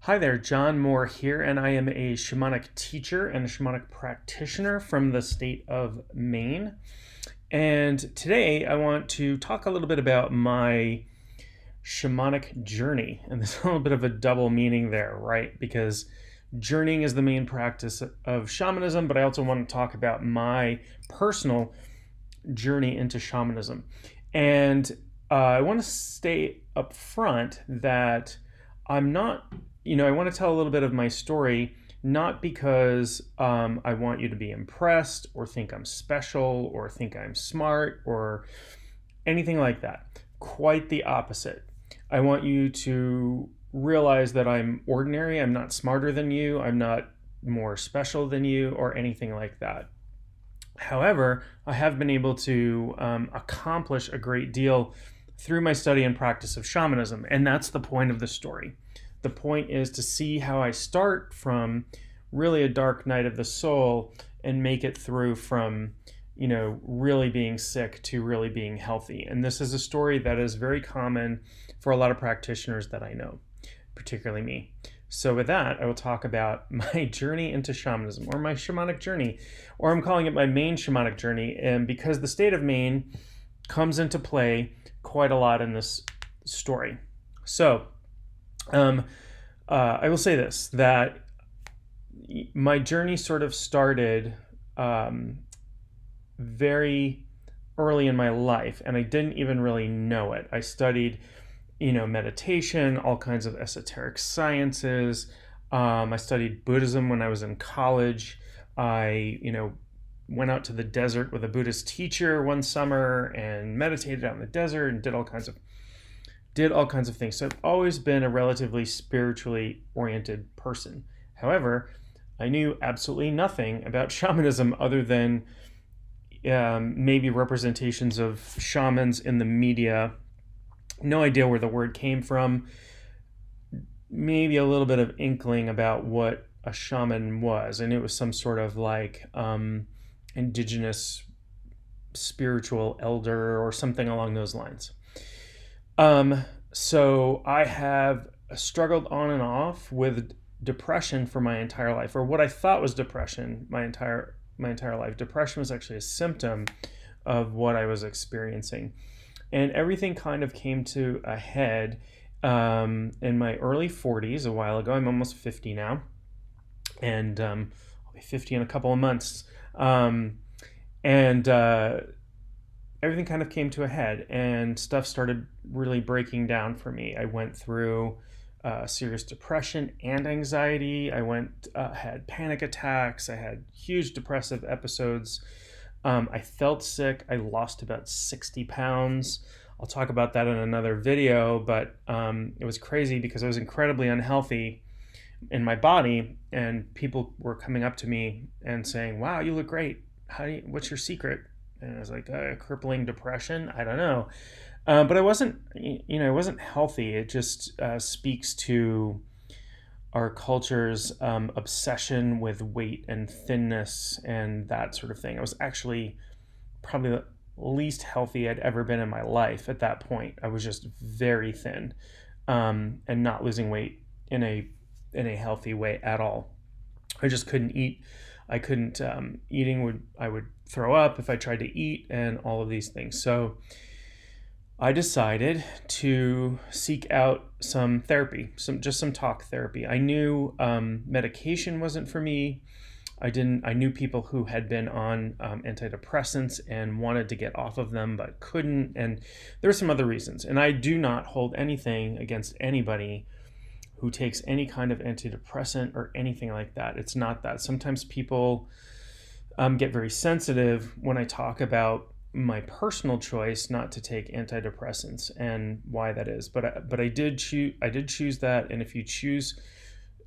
Hi there, John Morre here, and I am a shamanic teacher and a shamanic practitioner from the state of Maine. And today I want to talk a little bit about my shamanic journey. And there's a little bit of a double meaning there, right? Because journeying is the main practice of shamanism, but I also want to talk about my personal journey into shamanism. And I want to stay up front that I'm not, I want to tell a little bit of my story, not because I want you to be impressed or think I'm special or think I'm smart or anything like that. Quite the opposite. I want you to realize that I'm ordinary. I'm not smarter than you. I'm not more special than you or anything like that. However, I have been able to accomplish a great deal through my study and practice of shamanism, and that's the point of the story. The point is to see how I start from really a dark night of the soul and make it through from, really being sick to really being healthy. And this is a story that is very common for a lot of practitioners that I know, particularly me. So with that, I will talk about my journey into shamanism, or my shamanic journey, or I'm calling it my Maine Shamanic journey, and because the state of Maine comes into play quite a lot in this story. So I will say this, that my journey sort of started very early in my life, and I didn't even really know it. I studied meditation, all kinds of esoteric sciences. I studied Buddhism when I was in college. I, went out to the desert with a Buddhist teacher one summer and meditated out in the desert and did all kinds of things. So I've always been a relatively spiritually oriented person. However, I knew absolutely nothing about shamanism other than maybe representations of shamans in the media. No idea where the word came from. Maybe a little bit of inkling about what a shaman was. I knew it was some sort of indigenous spiritual elder or something along those lines. So I have struggled on and off with depression for my entire life, or what I thought was depression my entire life. Depression was actually a symptom of what I was experiencing. And everything kind of came to a head in my early 40s a while ago. I'm almost 50 now, and I'll be 50 in a couple of months. Everything kind of came to a head, and stuff started really breaking down for me. I went through serious depression and anxiety. I had panic attacks. I had huge depressive episodes. I felt sick. I lost about 60 pounds. I'll talk about that in another video, but it was crazy because I was incredibly unhealthy in my body, and people were coming up to me and saying, "Wow, you look great. What's your secret?" And I was like, crippling depression? I don't know. But I wasn't healthy. It just speaks to our culture's obsession with weight and thinness and that sort of thing. I was actually probably the least healthy I'd ever been in my life at that point. I was just very thin and not losing weight in a healthy way at all. I just couldn't eat. I couldn't, I would throw up if I tried to eat and all of these things. So I decided to seek out some therapy, some talk therapy. I knew medication wasn't for me. I knew people who had been on antidepressants and wanted to get off of them but couldn't, and there were some other reasons. And I do not hold anything against anybody who takes any kind of antidepressant or anything like that. It's not that. Sometimes people get very sensitive when I talk about my personal choice not to take antidepressants and why that is. But I did choose that, and if you choose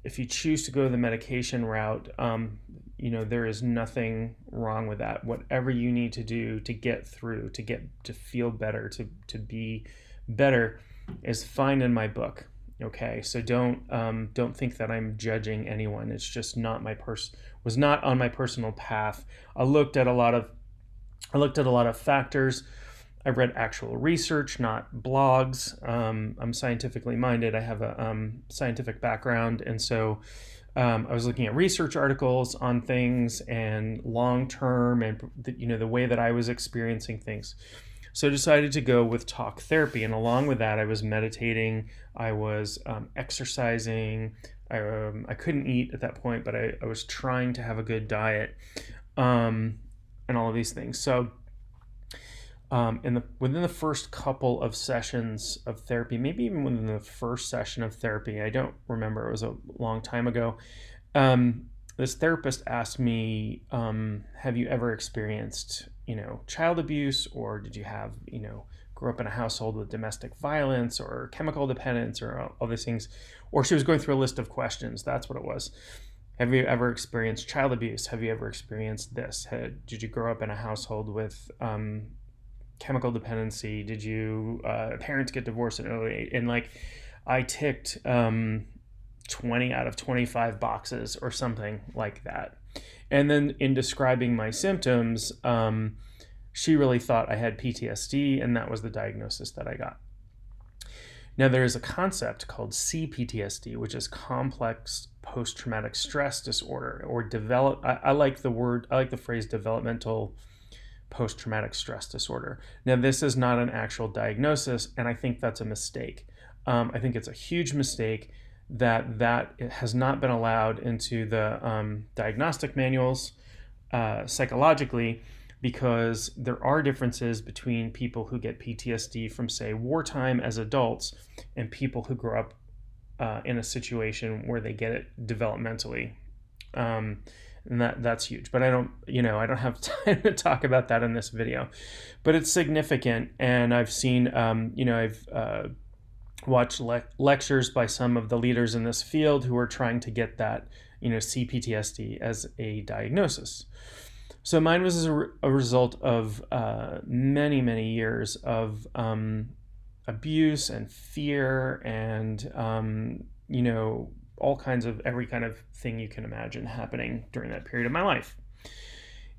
to go the medication route, there is nothing wrong with that. Whatever you need to do to get through, to feel better, to be better, is fine in my book. Okay, so don't think that I'm judging anyone. It's just not was not on my personal path. I looked at a lot of factors I read actual research, not blogs. I'm scientifically minded. I have a scientific background, and so I was looking at research articles on things and long term, and the way that I was experiencing things. So I decided to go with talk therapy, and along with that, I was meditating, I was exercising. I couldn't eat at that point, but I was trying to have a good diet, and all of these things. So within the first couple of sessions of therapy, maybe even within the first session of therapy, I don't remember, it was a long time ago, this therapist asked me, have you ever experienced, child abuse, or did you have, grew up in a household with domestic violence or chemical dependence or all these things? Or she was going through a list of questions. That's what it was. Have you ever experienced child abuse? Have you ever experienced this? Did you grow up in a household with chemical dependency? Did you parents get divorced at an early age? And I ticked 20 out of 25 boxes or something like that. And then in describing my symptoms, she really thought I had PTSD, and that was the diagnosis that I got. Now, there is a concept called Cptsd, which is complex post-traumatic stress disorder, or I like the phrase developmental post-traumatic stress disorder. Now, this is not an actual diagnosis, and I think that's a mistake. I think it's a huge mistake that it has not been allowed into the diagnostic manuals psychologically, because there are differences between people who get PTSD from, say, wartime as adults and people who grow up in a situation where they get it developmentally. And that's huge, but I don't have time to talk about that in this video, but it's significant. And I've seen, I've watched lectures by some of the leaders in this field who are trying to get that, Cptsd as a diagnosis. So mine was a result of many, many years of abuse and fear and, every kind of thing you can imagine happening during that period of my life.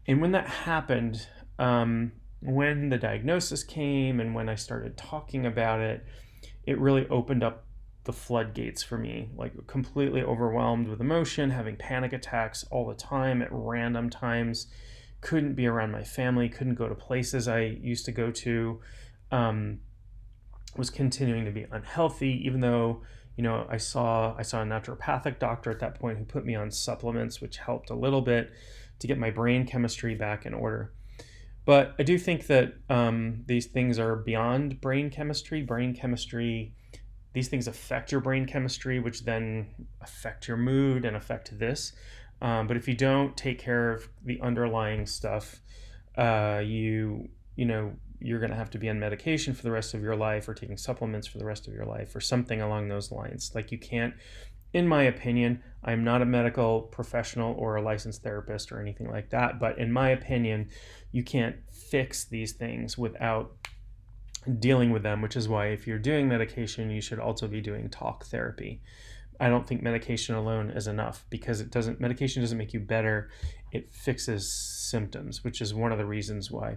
And when that happened, when the diagnosis came and when I started talking about it, it really opened up the floodgates for me, completely overwhelmed with emotion, having panic attacks all the time at random times, couldn't be around my family, couldn't go to places I used to go to, was continuing to be unhealthy, even though, I saw a naturopathic doctor at that point who put me on supplements, which helped a little bit to get my brain chemistry back in order. But I do think that these things are beyond brain chemistry. These things affect your brain chemistry, which then affect your mood and affect this. But if you don't take care of the underlying stuff, you're going to have to be on medication for the rest of your life, or taking supplements for the rest of your life, or something along those lines. You can't, in my opinion, I'm not a medical professional or a licensed therapist or anything like that, but in my opinion, you can't fix these things without dealing with them, which is why if you're doing medication, you should also be doing talk therapy. I don't think medication alone is enough, because medication doesn't make you better. It fixes symptoms, which is one of the reasons why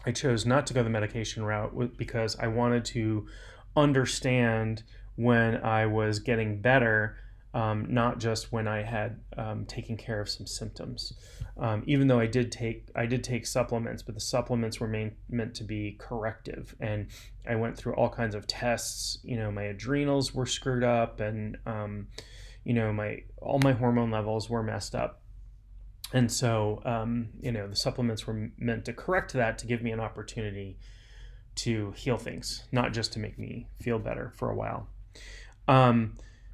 I chose not to go the medication route, because I wanted to understand when I was getting better, not just when I had taken care of some symptoms. Even though I did take supplements, but the supplements were meant to be corrective, and I went through all kinds of tests. My adrenals were screwed up, and all my hormone levels were messed up. And so, the supplements were meant to correct that, to give me an opportunity to heal things, not just to make me feel better for a while.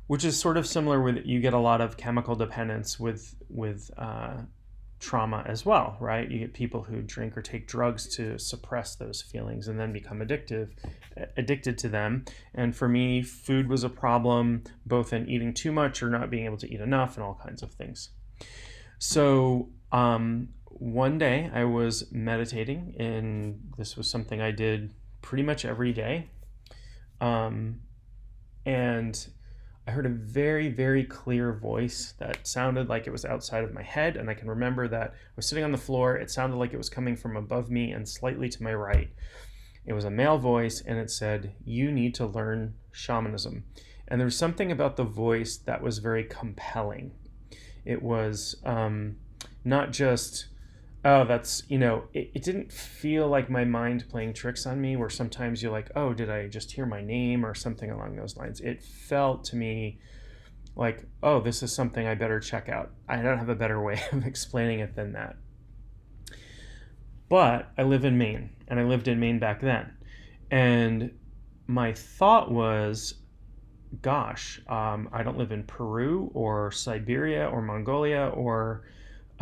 Which is sort of similar with, you get a lot of chemical dependence with trauma as well, right? You get people who drink or take drugs to suppress those feelings and then become addicted to them. And for me, food was a problem, both in eating too much or not being able to eat enough, and all kinds of things. So one day I was meditating, and this was something I did pretty much every day. And I heard a very, very clear voice that sounded like it was outside of my head. And I can remember that I was sitting on the floor. It sounded like it was coming from above me and slightly to my right. It was a male voice, and it said, "You need to learn shamanism." And there was something about the voice that was very compelling. It was not just, oh, that's, it didn't feel like my mind playing tricks on me, where sometimes you're like, oh, did I just hear my name or something along those lines. It felt to me like, oh, this is something I better check out. I don't have a better way of explaining it than that. But I live in Maine, and I lived in Maine back then. And my thought was, gosh, I don't live in Peru or Siberia or Mongolia or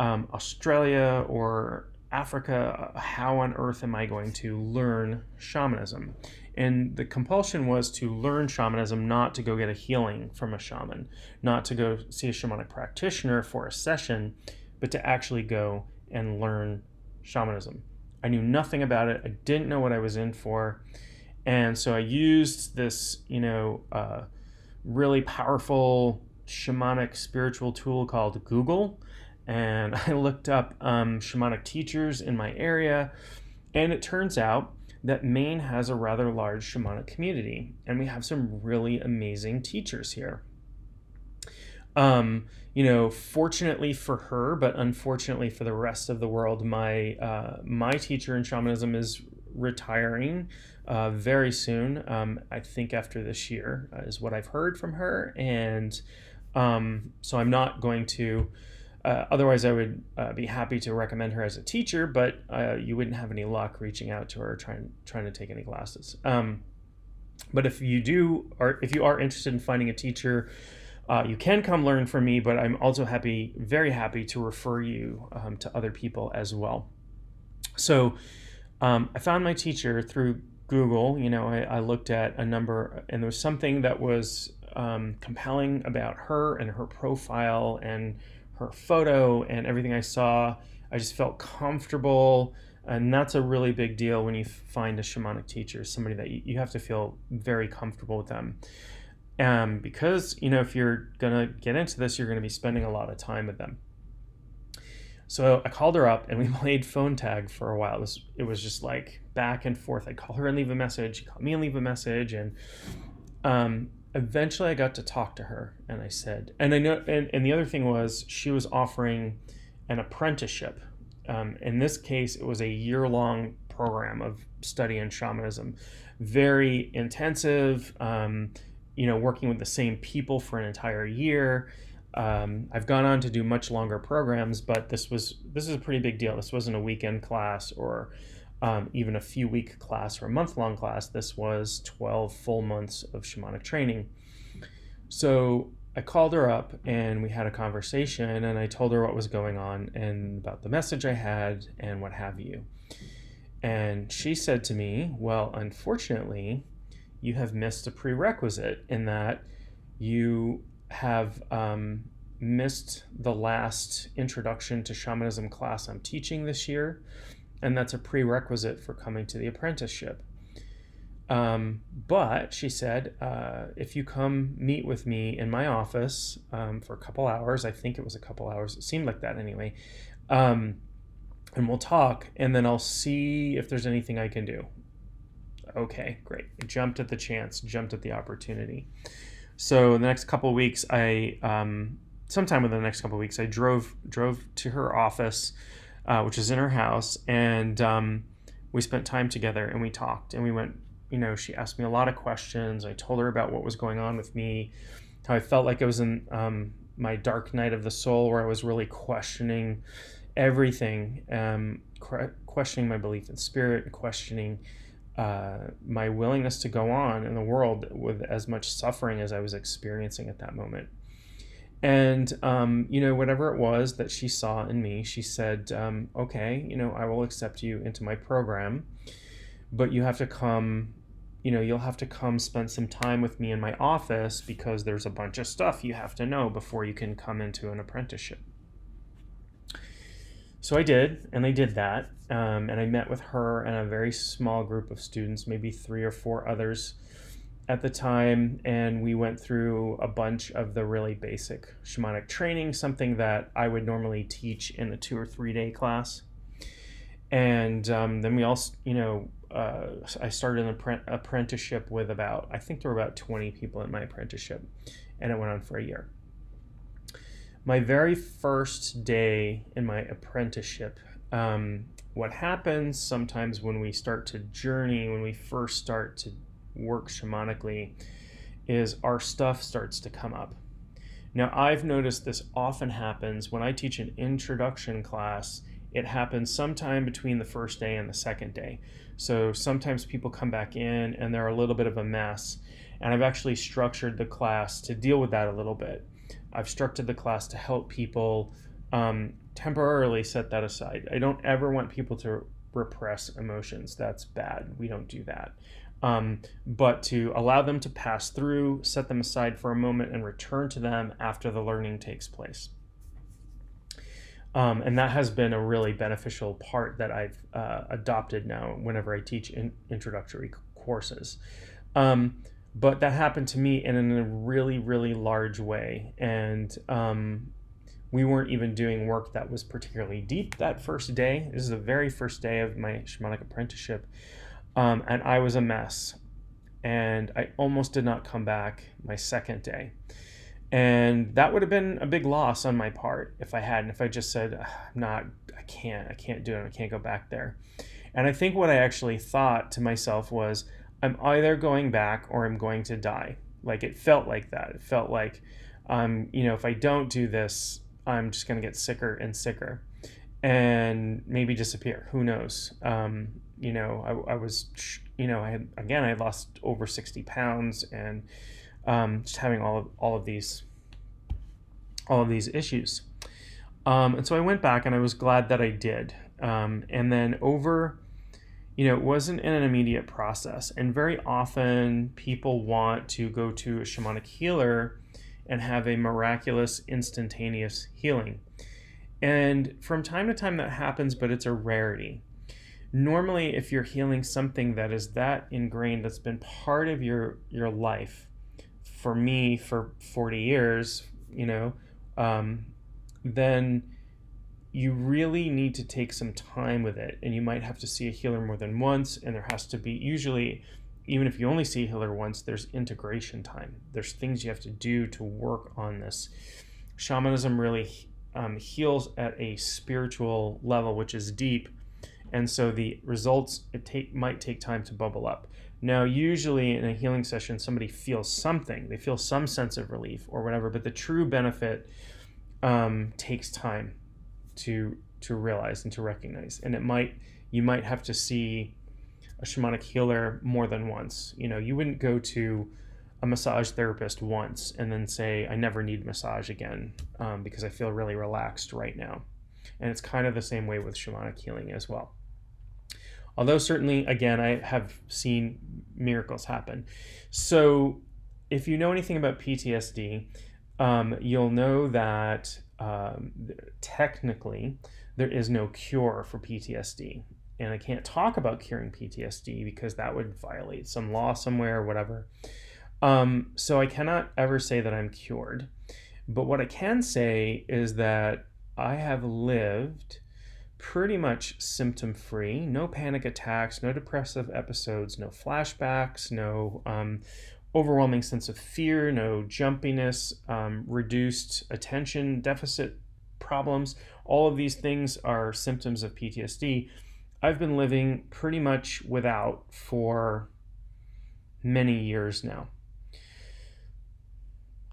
Australia or Africa. How on earth am I going to learn shamanism? And the compulsion was to learn shamanism, not to go get a healing from a shaman, not to go see a shamanic practitioner for a session, but to actually go and learn shamanism. I knew nothing about it. I didn't know what I was in for. And so I used this, really powerful shamanic spiritual tool called Google. And I looked up shamanic teachers in my area. And it turns out that Maine has a rather large shamanic community. And we have some really amazing teachers here. Fortunately for her, but unfortunately for the rest of the world, my teacher in shamanism is retiring very soon. I think after this year is what I've heard from her, and so I'm not going to. Otherwise, I would be happy to recommend her as a teacher, but you wouldn't have any luck reaching out to her trying to take any classes. But if you do, or if you are interested in finding a teacher, you can come learn from me. But I'm also very happy to refer you to other people as well. So I found my teacher through Google. I looked at a number, and there was something that was compelling about her and her profile and her photo and everything I saw. I just felt comfortable, and that's a really big deal when you find a shamanic teacher, somebody that you have to feel very comfortable with them. Because, if you're going to get into this, you're going to be spending a lot of time with them. So I called her up, and we played phone tag for a while. It was just like back and forth. I'd call her and leave a message. She'd call me and leave a message. And eventually I got to talk to her, and I said, and I know, and the other thing was, she was offering an apprenticeship. In this case, it was a year-long program of study in shamanism, very intensive, working with the same people for an entire year. I've gone on to do much longer programs, but this is a pretty big deal. This wasn't a weekend class or even a few week class or a month-long class. This was 12 full months of shamanic training. So I called her up, and we had a conversation, and I told her what was going on and about the message I had and what have you. And she said to me, well, unfortunately, you have missed a prerequisite in that you have missed the last introduction to shamanism class I'm teaching this year, and that's a prerequisite for coming to the apprenticeship. But she said, if you come meet with me in my office for a couple hours, I think it was a couple hours, it seemed like that anyway, and we'll talk, and then I'll see if there's anything I can do. Okay, great. I jumped at the chance, jumped at the opportunity. So the next couple of weeks, sometime within the next couple of weeks, I drove to her office, which is in her house, and we spent time together, and we talked, and we went, she asked me a lot of questions. I told her about what was going on with me, how I felt like I was in my dark night of the soul, where I was really questioning everything, questioning my belief in spirit, questioning my willingness to go on in the world with as much suffering as I was experiencing at that moment. And, whatever it was that she saw in me, she said, okay, I will accept you into my program, but you have to come, you'll have to come spend some time with me in my office, because there's a bunch of stuff you have to know before you can come into an apprenticeship. So I did, and I did that, and I met with her and a very small group of students, maybe 3 or 4 others at the time, and we went through a bunch of the really basic shamanic training, something that I would normally teach in a 2 or 3 day class. And then we all, I started an apprenticeship with I think there were about 20 people in my apprenticeship, and it went on for a year. My very first day in my apprenticeship, what happens sometimes when we start to journey, when we first start to work shamanically, is our stuff starts to come up. Now, I've noticed this often happens when I teach an introduction class. It happens sometime between the first day and the second day. So sometimes people come back in and they're a little bit of a mess. And I've actually structured the class to deal with that a little bit. I've structured the class to help people temporarily set that aside. I don't ever want people to repress emotions. That's bad. We don't do that. But to allow them to pass through, set them aside for a moment, and return to them after the learning takes place. And that has been a really beneficial part that I've adopted now whenever I teach introductory courses. But that happened to me in a really, really large way. And we weren't even doing work that was particularly deep that first day. This is the very first day of my shamanic apprenticeship. And I was a mess. And I almost did not come back my second day. And that would have been a big loss on my part if I hadn't, if I just said, I can't do it. I can't go back there. And I think what I actually thought to myself was, I'm either going back or I'm going to die. Like, it felt like that. It felt like, if I don't do this, I'm just going to get sicker and sicker and maybe disappear. Who knows? I was, I had lost over 60 pounds and just having all of these issues. And so I went back and I was glad that I did. And then it wasn't an immediate process. And very often people want to go to a shamanic healer and have a miraculous, instantaneous healing. And from time to time that happens, but it's a rarity. Normally, if you're healing something that is that ingrained, that's been part of your life, for me, for 40 years, then you really need to take some time with it. And you might have to see a healer more than once. And there has to be, usually, even if you only see a healer once, there's integration time. There's things you have to do to work on this. Shamanism really heals at a spiritual level, which is deep. And so the results might take time to bubble up. Now, usually in a healing session, somebody feels something. They feel some sense of relief or whatever, but the true benefit takes time to realize and to recognize. And you might have to see a shamanic healer more than once. You wouldn't go to a massage therapist once and then say, I never need massage again because I feel really relaxed right now. And it's kind of the same way with shamanic healing as well. Although certainly, again, I have seen miracles happen. So if you know anything about PTSD, you'll know that technically there is no cure for PTSD. And I can't talk about curing PTSD because that would violate some law somewhere or whatever. So I cannot ever say that I'm cured. But what I can say is that I have lived pretty much symptom-free, no panic attacks, no depressive episodes, no flashbacks, no overwhelming sense of fear, no jumpiness, reduced attention deficit problems. All of these things are symptoms of PTSD. I've been living pretty much without for many years now.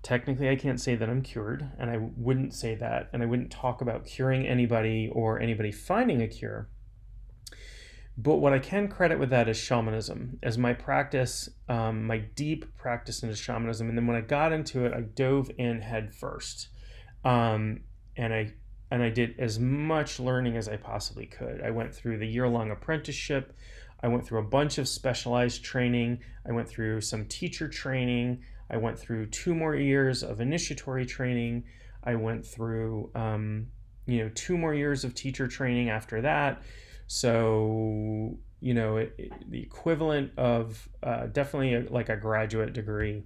Technically, I can't say that I'm cured, and I wouldn't say that, and I wouldn't talk about curing anybody or anybody finding a cure. But what I can credit with that is shamanism, as my practice, my deep practice into shamanism. And then when I got into it, I dove in head first, and I did as much learning as I possibly could. I went through the year-long apprenticeship. I went through a bunch of specialized training. I went through some teacher training. I went through 2 more years of initiatory training. I went through, 2 more years of teacher training after that. So, the equivalent of definitely like a graduate degree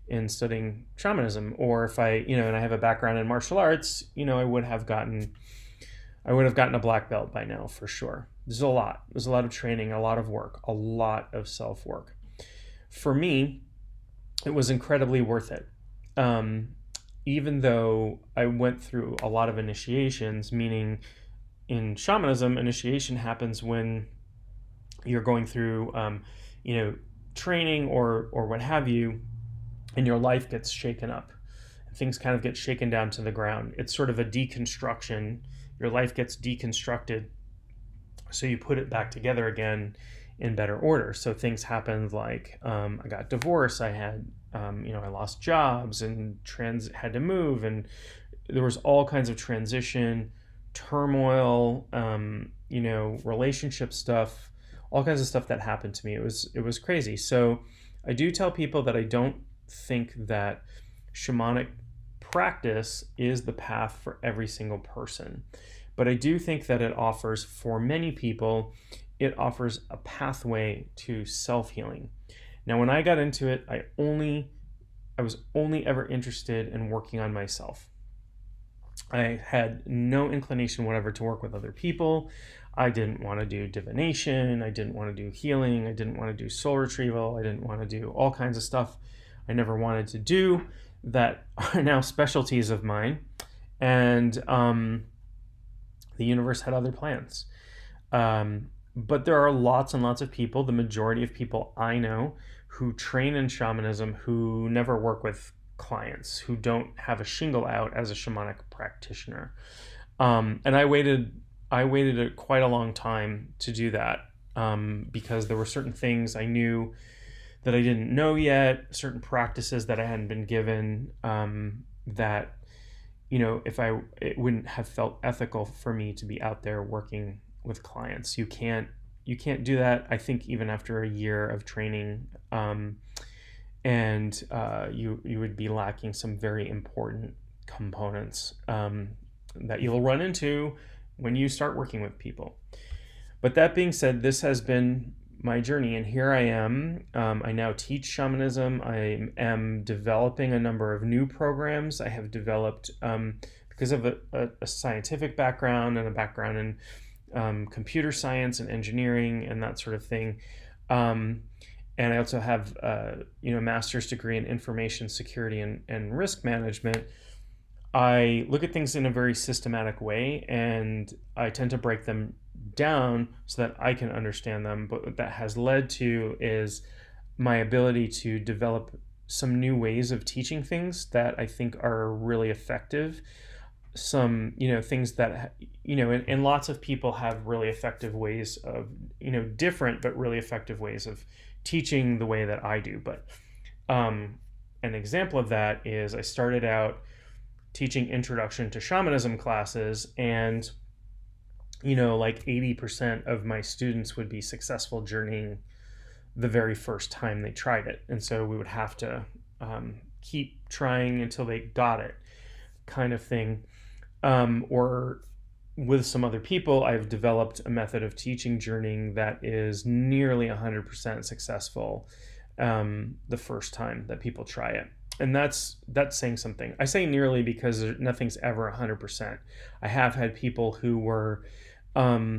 in studying shamanism. Or if and I have a background in martial arts, I would have gotten I would have gotten a black belt by now for sure. There's a lot. There's a lot of training, a lot of work, a lot of self-work. For me, it was incredibly worth it. Even though I went through a lot of initiations, meaning in shamanism, initiation happens when you're going through, training or what have you, and your life gets shaken up. Things kind of get shaken down to the ground. It's sort of a deconstruction. Your life gets deconstructed, so you put it back together again in better order. So things happened like I got divorced. I had, I lost jobs and had to move, and there was all kinds of transition, turmoil, relationship stuff, all kinds of stuff that happened to me. It was crazy. So I do tell people that I don't think that shamanic practice is the path for every single person. But I do think that it offers, for many people, it offers a pathway to self-healing. Now, when I got into it, I was only ever interested in working on myself. I had no inclination whatever to work with other people. I didn't want to do divination. I didn't want to do healing. I didn't want to do soul retrieval. I didn't want to do all kinds of stuff I never wanted to do that are now specialties of mine. And the universe had other plans. But there are lots and lots of people, the majority of people I know, who train in shamanism who never work with clients, who don't have a shingle out as a shamanic practitioner. And I waited quite a long time to do that, because there were certain things I knew that I didn't know yet, certain practices that I hadn't been given, that, it wouldn't have felt ethical for me to be out there working with clients. You can't do that, I think, even after a year of training, and you would be lacking some very important components that you'll run into when you start working with people. But that being said, this has been my journey, and here I am. I now teach shamanism. I am developing a number of new programs. I have developed, because of a scientific background and a background in computer science and engineering and that sort of thing. And I also have a master's degree in information security and risk management. I look at things in a very systematic way, and I tend to break them down so that I can understand them. But what that has led to is my ability to develop some new ways of teaching things that I think are really effective. Some, things that, and lots of people have really effective ways of, different but really effective ways of teaching the way that I do. But an example of that is I started out teaching introduction to shamanism classes, and like 80% of my students would be successful journeying the very first time they tried it. And so we would have to keep trying until they got it, kind of thing. Or with some other people, I've developed a method of teaching journeying that is nearly 100% successful the first time that people try it. And that's saying something. I say nearly because nothing's ever 100%. I have had people who were,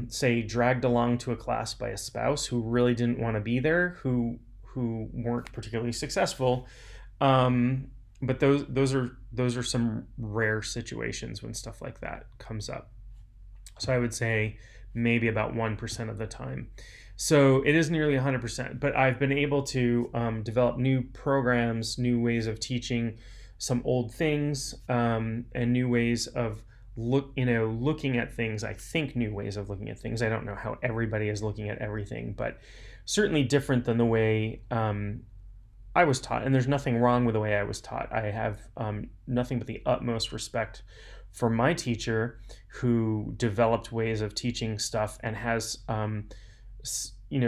say, dragged along to a class by a spouse who really didn't want to be there, who weren't particularly successful. But those are some rare situations when stuff like that comes up. So I would say maybe about 1% of the time. So it is nearly 100%, but I've been able to develop new programs, new ways of teaching some old things, and new ways of looking at things. I think new ways of looking at things. I don't know how everybody is looking at everything, but certainly different than the way I was taught. And there's nothing wrong with the way I was taught. I have nothing but the utmost respect for my teacher, who developed ways of teaching stuff and has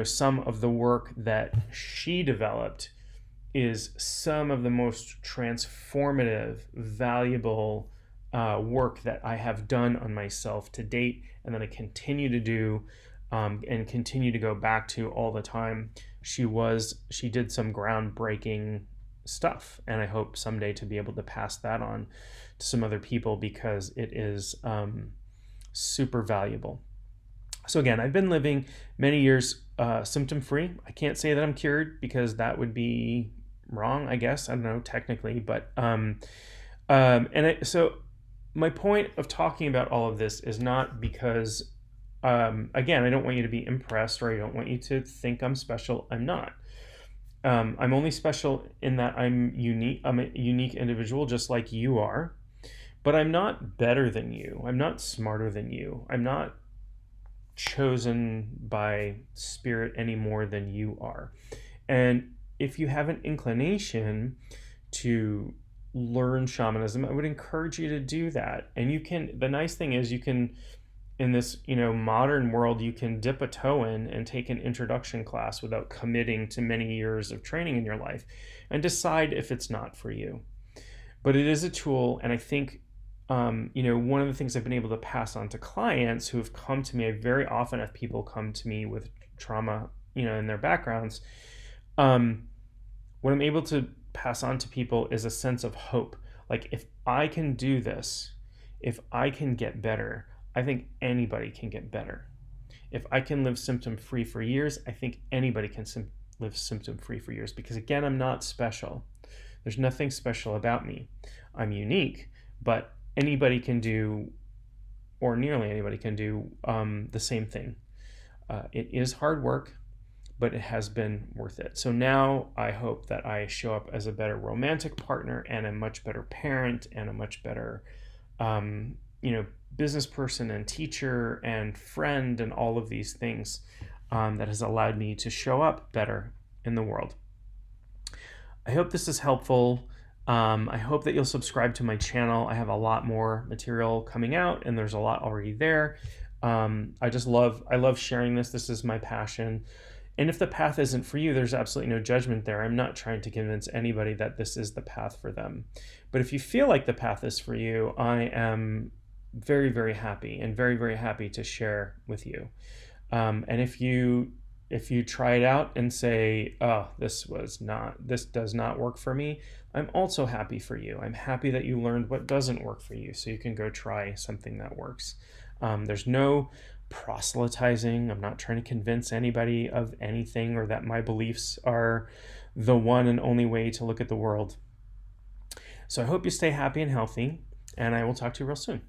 some of the work that she developed is some of the most transformative, valuable work that I have done on myself to date, and that I continue to do, and continue to go back to all the time. She did some groundbreaking stuff, and I hope someday to be able to pass that on to some other people, because it is super valuable. So again, I've been living many years symptom-free. I can't say that I'm cured because that would be wrong, I guess. I don't know technically, but so my point of talking about all of this is not because, again, I don't want you to be impressed, or I don't want you to think I'm special. I'm not. I'm only special in that I'm unique. I'm a unique individual, just like you are. But I'm not better than you. I'm not smarter than you. I'm not chosen by spirit any more than you are. And if you have an inclination to learn shamanism, I would encourage you to do that. And you can, the nice thing is you can, in this, modern world, you can dip a toe in and take an introduction class without committing to many years of training in your life, and decide if it's not for you. But it is a tool, and I think one of the things I've been able to pass on to clients who have come to me, I very often have people come to me with trauma, in their backgrounds. What I'm able to pass on to people is a sense of hope. Like, if I can do this, if I can get better, I think anybody can get better. If I can live symptom-free for years, I think anybody can live symptom-free for years, because again, I'm not special. There's nothing special about me. I'm unique, but anybody can do, or nearly anybody can do, the same thing. It is hard work, but it has been worth it. So now I hope that I show up as a better romantic partner, and a much better parent, and a much better, business person and teacher and friend, and all of these things that has allowed me to show up better in the world. I hope this is helpful. I hope that you'll subscribe to my channel. I have a lot more material coming out, and there's a lot already there. I love sharing this. This is my passion. And if the path isn't for you, there's absolutely no judgment there. I'm not trying to convince anybody that this is the path for them. But if you feel like the path is for you, I am very, very happy, and very, very happy to share with you. And if you try it out and say, oh, this does not work for me, I'm also happy for you. I'm happy that you learned what doesn't work for you, so you can go try something that works. There's no proselytizing. I'm not trying to convince anybody of anything, or that my beliefs are the one and only way to look at the world. So I hope you stay happy and healthy, and I will talk to you real soon.